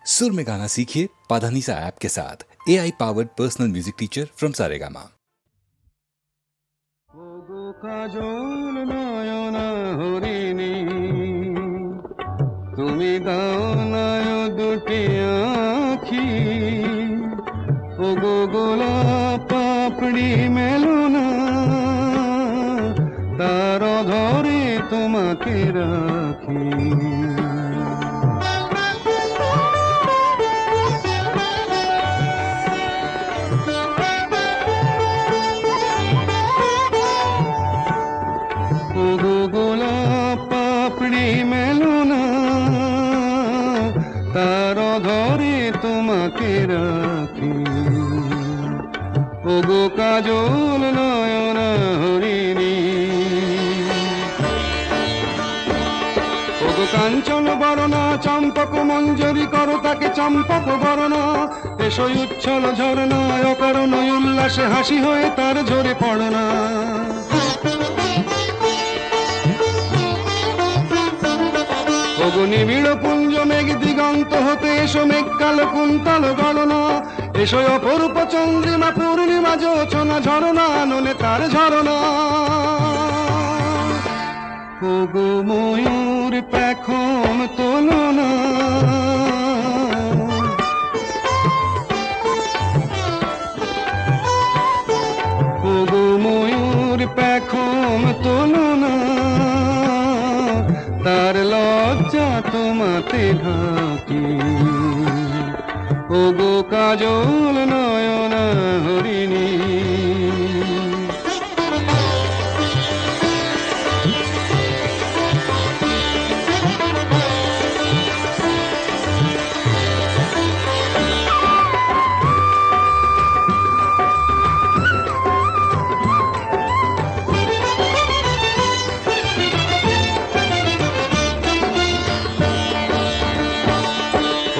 सुर में गाना सीखिए पाधानीसा ऐप के साथ। AI powered personal music teacher from Saregama. কাজল নয়ন হরিণী তুমি দাও নয় দুটি আখি ও গো গোলাপ পাপড়ি মেলো না তার ধরে তোমাকে রাখি তার ধরে তোমাকে রাখি ওগো কাজল নয়ন হরিণী ওগো কাঞ্চন বরণা চম্পক মঞ্জরি করো তাকে চম্পক বরণা এসো উচ্ছল ঝরনা অকারণ উল্লাসে হাসি হয়ে তার ঝরে পড়না ওগো নিবিড় পুঞ্জ মেঘ দিগন্ত হতে এসো মেঘ কালো কুন্তল গণনা এসো অপরূপ চন্দ্রিমা পূর্ণিমা যোচনা ঝরনা নলে তার ঝরনা ওগো ময়ূর পেখম তোলনা ওগো ময়ূর পেখম তোলনা তার লজ্জা তোমাতে ঢাকি ওগো কাজল নয়ন হরিণী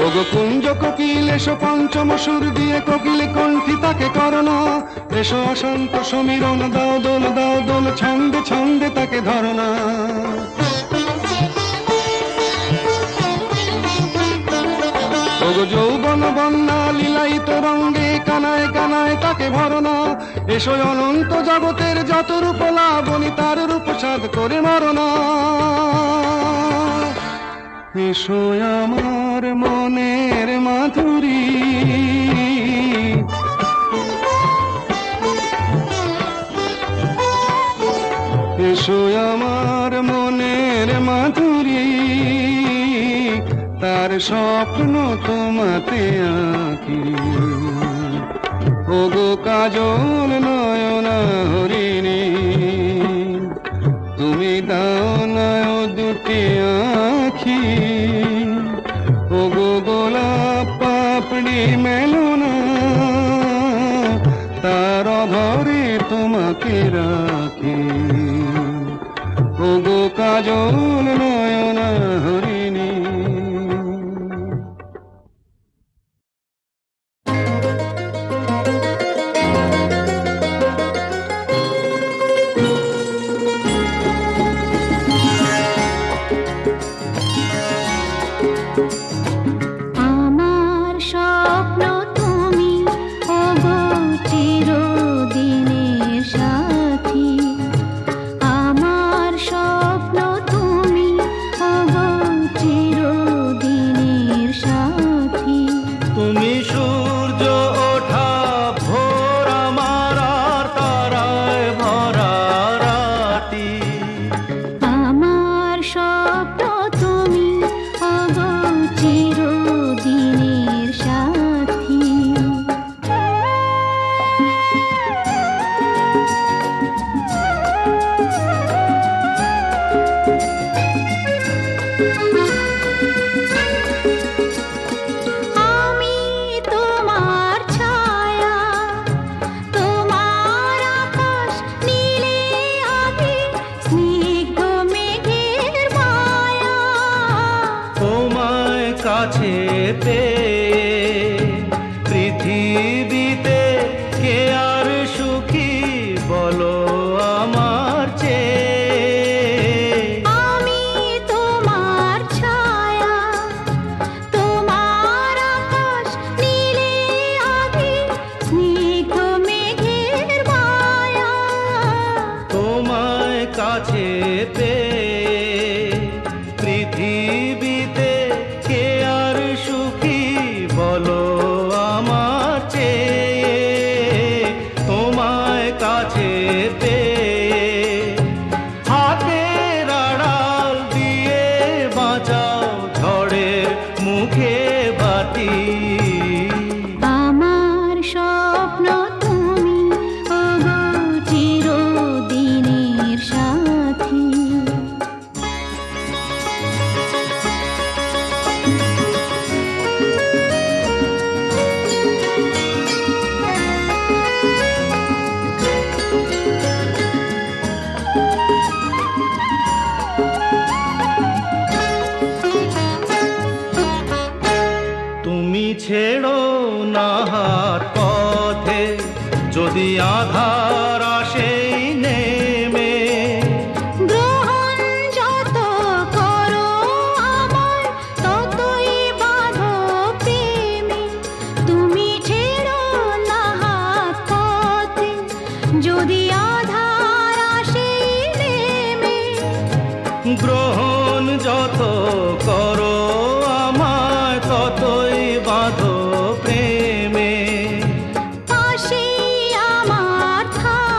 ওগো কুঞ্জ কোকিল এসো পঞ্চম সুর দিয়ে কোকিল কণ্ঠী তাকে করোনা এসো অশান্ত সমীরণ দাও দোল ছন্দে ছন্দে তাকে ধরনা ওগো যৌবন বন্যা লীলায়িত রঙ্গে কানায় কানায় তাকে ভরনা এসো অনন্ত জগতের যত রূপ লাবণী তার রূপ সাধ করে মরনা এসো আমার মনের মাধুরী এসো আমার মনের মাধুরী তার স্বপ্ন তোমাতে আঁকি ওগো কাজল নয়ন হরিণী তুমি দাও নয় দুটি আখি ওগো গোলাপ পাপড়ি মেলো না তার ধরে তোমাকে রাখি ওগো কাজল নয়ন হরিণী কাছে পেয়ে পৃথিবীতে কে আর সুখী বলো আমার চেয়ে। আমি তোমার ছায়া, তোমার বাতি। আমার স্বপ্ন তুমি ওগো চিরদিনের সাথী। তুমি ছেড়ো না হাত পথে, যদি আধার আসে নেমে। গ্রহণ যত করো আমায় ততই বাঁধো প্রেমে। তুমি ছেড়ো না হাত পথে, যদি আধার আসে নেমে। গ্রহণ যত করো আমায় ততই বাঁধো প্রেমে। পাশে আমার থাকো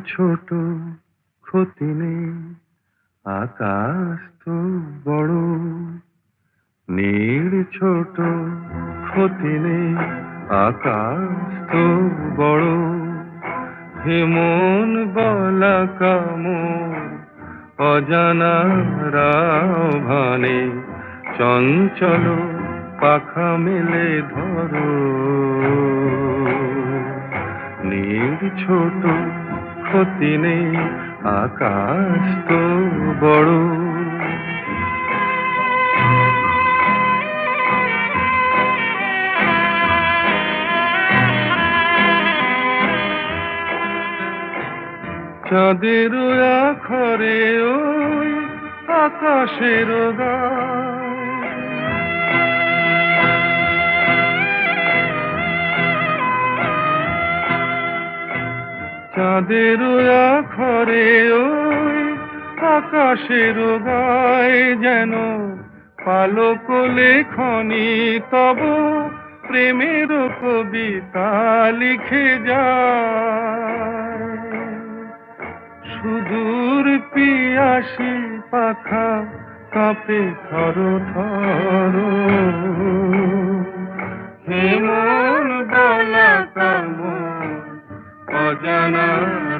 ছোট ক্ষতি নেই আকাশ তো বড় নীল ছোট ক্ষতি নেই আকাশ তো বড় হেমন বলা কামর অজানা রাভানে চঞ্চল পাখা মেলে ধরো নীল ছোট ক্ষতি নেই আকাশ তো বড় চাঁদের আখরে ওই আকাশের গায় চাঁদের আখরে ওই আকাশের গায় যেন পালক লেখনি তব প্রেমের কবিতা লিখে যায় সুদূর পিয়াসী পাখা কাঁপে থর থর হেমন বলা কামর অজানা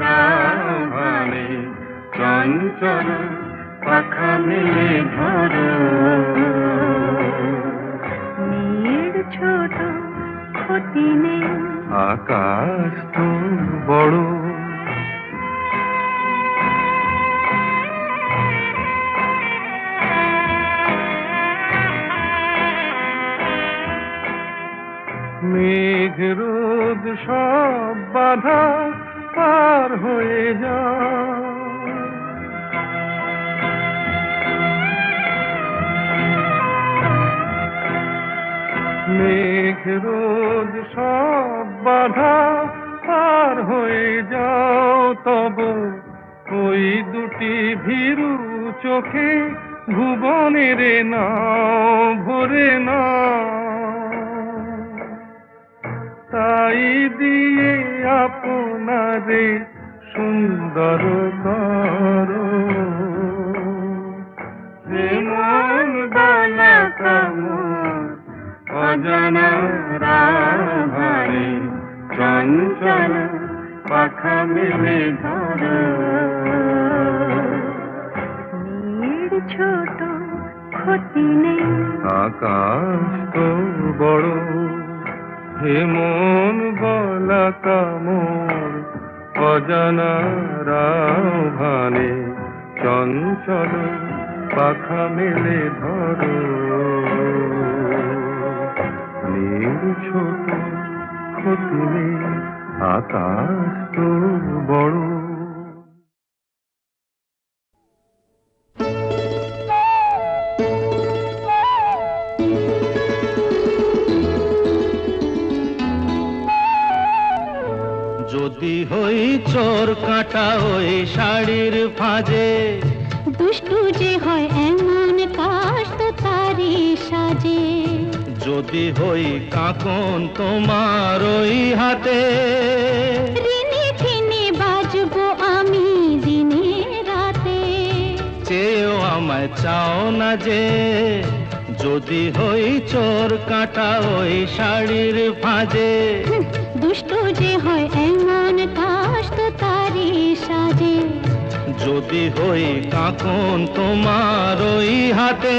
রাভানে চঞ্চল পাখা মেলে ধরো নীল ছোট ক্ষতি নেই আকাশ তো বড় মেঘ রোদ সব বাধা পার হয়ে যায় মেঘ রোদ সব বাধা পার হয়ে যাও তব ওই দুটি ভীরু চোখে ভুবনের নাও ভরে না তাই দিয়ে আপনারে সুন্দর করো হেমন বলা কামর অজানা রাভানে চঞ্চল পাখা মেলে ধরো নীল ছোট ক্ষতি নেই আকাশ তো বড় হেমন বলা কামর অজানা রাভানে চঞ্চল পাখা মেলে ধরো নীল ছোট ক্ষতি নেই আকাশ তো বড় যদি হই চোর কাটা ওই শাড়ির ফাঁজে দুষ্টু যে হয় এমন কাশ তো তারি সাজে যদি হই কাকন তোমার ওই হাতে রিনি ফিনি বাজবো আমি দিনে রাতে চেয়েও আমায় চাও না যে যদি হই চোর কাটা ওই শাড়ির ফাঁজে দুষ্টু যে হয় এমন কাশ তো তারি সাজে যদি হই কাকন তোমার ওই হাতে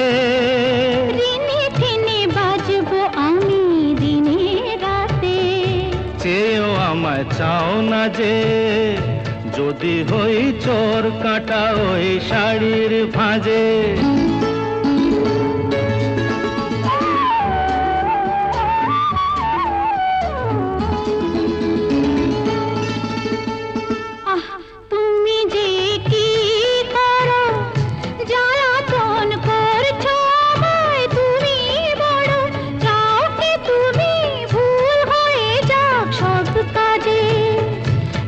রিনি ফিনি বাজবো আমি দিনে রাতে চেয়েও আমায় চাও না যে যদি হই চোর কাটা ওই শাড়ির ফাঁজে তুমি যে কি করো জ্বালাতন করছো আমায় তুমি বড় চাও কি তুমি ভুল হয়ে যাক সব কাজে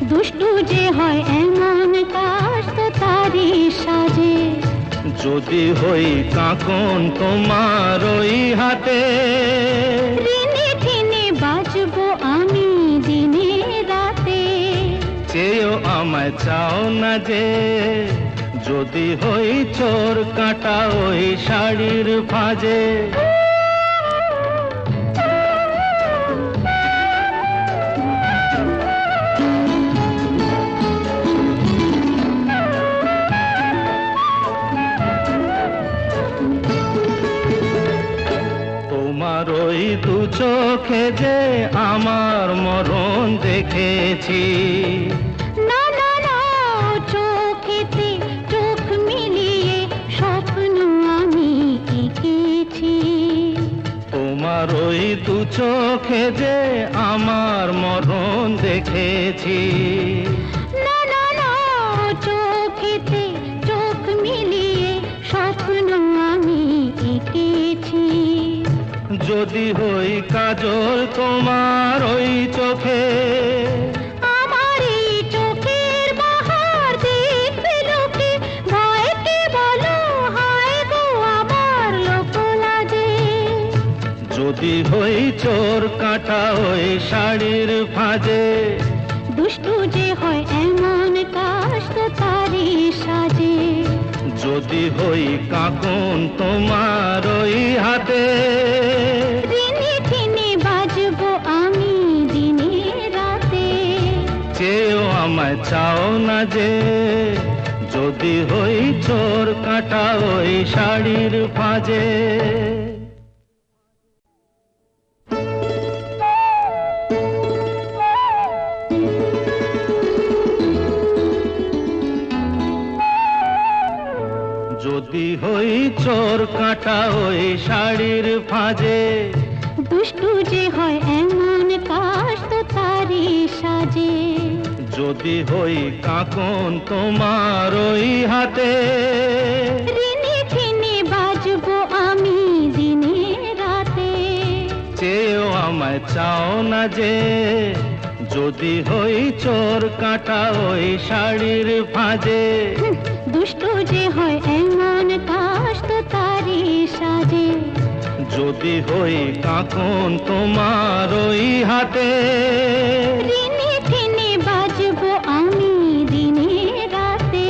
দুষ্টু যে হয় এমন কাশ তো তারি সাজে যদি হই কাকন তোমার ওই হাতে রিনি ফিনি বাজবো আমি দিনে রাতে চেয়েও আমায় আমায় চাও না যে, যদি হই চোর কাটা ওই শাড়ির ভাঁজে। তোমার ওই দু চোখে যে আমার মরণ দেখেছি। না না না, চোখেতে চোখ মিলিয়ে স্বপ্ন আমি এঁকেছি। তোমার ওই দু চোখে যে আমার মরণ দেখেছি। না না না, চোখেতে চোখ মিলিয়ে স্বপ্ন আমি এঁকেছি। যদি হই কাজল তোমার ওই চোখে, আমার এই চোখের বাহার দেখবে লোকে, ভয়কে বলো হায় গো আমার লোক লাজে। যদি হই চোর কাটা ওই শাড়ির ভাঁজে। দুষ্টু যে হয় এমন কাশ তো তারই সাজে। যদি হই কাঁকন তোমার ওই হাতে, দিনে দিনে বাজবো আমি দিনে রাতে। চেয়েও আমায় চাও না যে, যদি হই চোর কাটা ওই শাড়ির ভাঁজে। যদি হই চোর কাটা ওই শাড়ির ভাঁজে। দুষ্টু যে হয় এমন কাশ তো তারই সাজে। যদি হই কাঁকন তোমার ওই হাতে, দিনে দিনে বাজবো আমি দিনে রাতে। চেয়েও আমায় চাও না যে, যদি হই চোর কাটা ওই শাড়ির ভাঁজে। দুষ্টু যে হয় এমন কাশ তো তারই সাজে। যদি হই কাঁকন তোমার ওই হাতে, দিনে দিনে বাজবো আমি দিনে রাতে।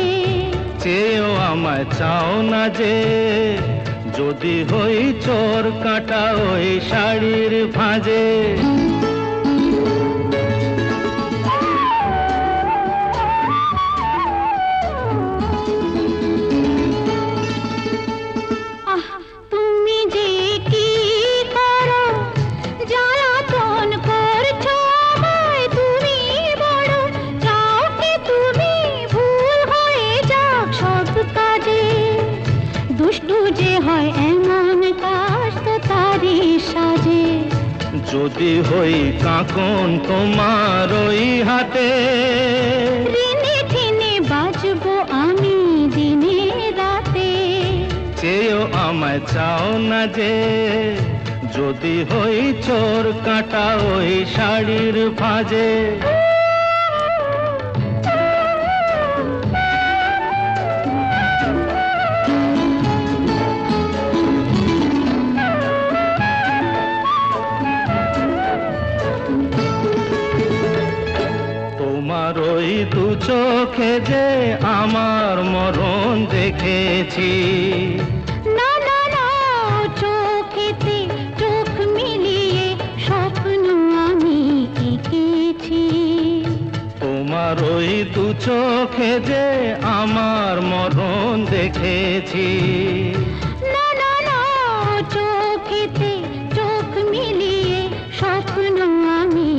চেয়েও আমায় চাও না যে, যদি হই চোর কাটা ওই শাড়ির ভাঁজে। আহ, তুমি যে কি করো, জ্বালাতন করছো আমায় তুমি বড়। চাও কি তুমি ভুল হয়ে যাক সব কাজে। দুষ্টু যে হয় এমন কাশ তো তারই সাজে। যদি হই কাঁকন তোমার ওই হাতে, দিনে দিনে বাজবো আমি দিনে রাতে। চেয়েও আমায় চাও না যে, যদি হই চোর কাটা ওই শাড়ির ভাঁজে। তোমার ওই দু চোখে যে আমার মরণ দেখেছি। না না না, চোখেতে চোখ মিলিয়ে স্বপ্ন আমি এঁকেছি। তোমার ওই দু চোখে যে আমার মরণ দেখেছি। না না না, চোখেতে চোখ মিলিয়ে স্বপ্ন আমি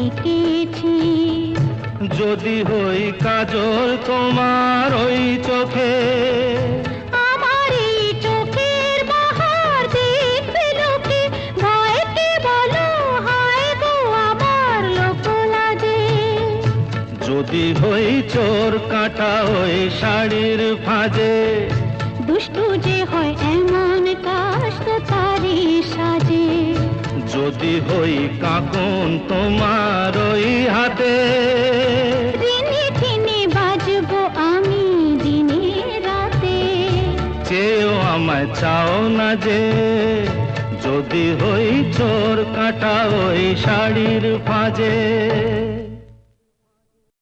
এঁকেছি। যদি হই কাজল তোমার ওই চোখে, আমার এই চোখের বাহার দেখবে লোকে, ভয়কে বলো হায় গো আমার লোক লাজে। যদি হই চোর কাটা ওই শাড়ির ভাঁজে। দুষ্টু যে হয় এমন কাশ তো তারই সাজে। যদি হই কাঁকন তোমার ওই হাতে, দিনে দিনে বাজবো আমি দিনে রাতে। চেয়েও আমায় চাও না যে, যদি হই চোর কাটা ওই শাড়ির ভাঁজে।